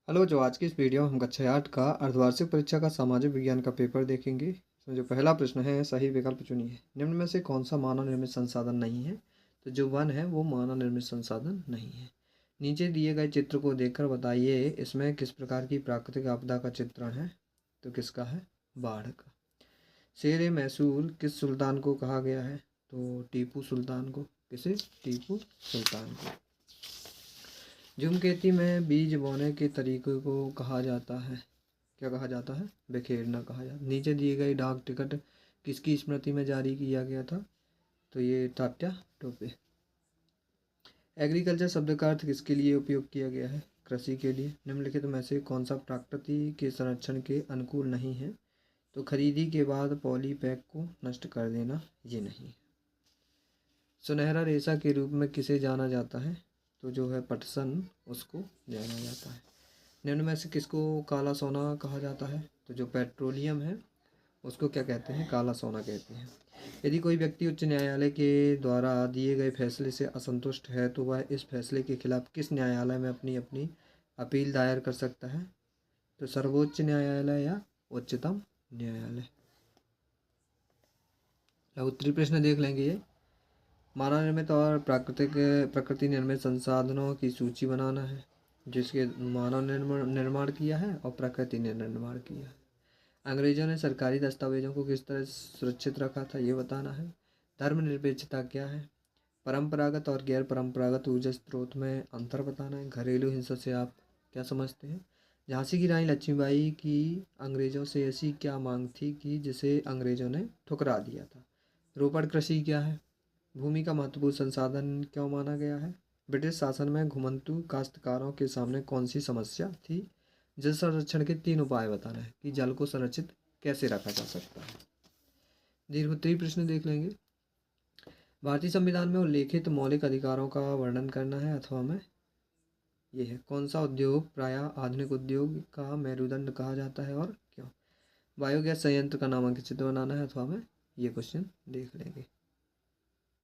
Hello, जो आज की इस वीडियो में हम कक्षा 8 का अर्धवार्षिक परीक्षा का सामाजिक विज्ञान का पेपर देखेंगे। इसमें जो पहला प्रश्न है, सही विकल्प चुनिए। निम्न में से कौन सा मानव निर्मित संसाधन नहीं है? तो जो वन है वो मानव निर्मित संसाधन नहीं है। नीचे दिए गए चित्र को देखकर बताइए इसमें किस प्रकार की प्राकृतिक आपदा का चित्रण है। तो किसका है? बाढ़ का। शेर मैसूर किस सुल्तान को कहा गया है? तो टीपू सुल्तान को। किसे? टीपू सुल्तान को। धूमकेतु में बीज बोने के तरीके को कहा जाता है? क्या कहा जाता है? बिखेरना कहा जाता है। नीचे दिए गए डाक टिकट किसकी स्मृति में जारी किया गया था? तो ये तात्या टोपे। एग्रीकल्चर शब्द का अर्थ किसके लिए उपयोग किया गया है? कृषि के लिए। निम्नलिखित में से कौन सा प्रकृति के संरक्षण के अनुकूल नहीं है? तो खरीदी के बाद पॉलीपैक को नष्ट कर देना ये नहीं। सुनहरा रेशा के रूप में किसे जाना जाता है? तो जो है पटसन, उसको जाना जाता है। निम्न में से किसको काला सोना कहा जाता है? तो जो पेट्रोलियम है उसको क्या कहते हैं? काला सोना कहते हैं। यदि कोई व्यक्ति उच्च न्यायालय के द्वारा दिए गए फैसले से असंतुष्ट है तो वह इस फैसले के खिलाफ किस न्यायालय में अपनी अपनी अपील दायर कर सकता है? तो सर्वोच्च न्यायालय या उच्चतम न्यायालय। उत्तरी प्रश्न देख लेंगे। ये मानव निर्मित और प्रकृति निर्मित संसाधनों की सूची बनाना है, जिसके मानव निर्माण किया है और प्रकृति ने निर्माण किया है। अंग्रेजों ने सरकारी दस्तावेजों को किस तरह सुरक्षित रखा था, ये बताना है। धर्मनिरपेक्षता क्या है? परंपरागत और गैर परंपरागत ऊर्जा स्रोत में अंतर बताना है। घरेलू हिंसा से आप क्या समझते हैं? झांसी की रानी लक्ष्मीबाई की अंग्रेजों से ऐसी क्या मांग थी कि जिसे अंग्रेजों ने ठुकरा दिया था? रोपड़ कृषि क्या है? भूमि का महत्वपूर्ण संसाधन क्यों माना गया है? ब्रिटिश शासन में घुमंतू काश्तकारों के सामने कौन सी समस्या थी? जल संरक्षण के 3 उपाय बताना है कि जल को संरक्षित कैसे रखा जा सकता है। दीर्घोत्तरी प्रश्न देख लेंगे। भारतीय संविधान में उल्लेखित मौलिक अधिकारों का वर्णन करना है अथवा में ये है। कौन सा उद्योग प्रायः आधुनिक उद्योग का मेरुदंड कहा जाता है और क्यों? बायोगैस संयंत्र का नामांकित चित्र बनाना है अथवा में ये क्वेश्चन देख लेंगे।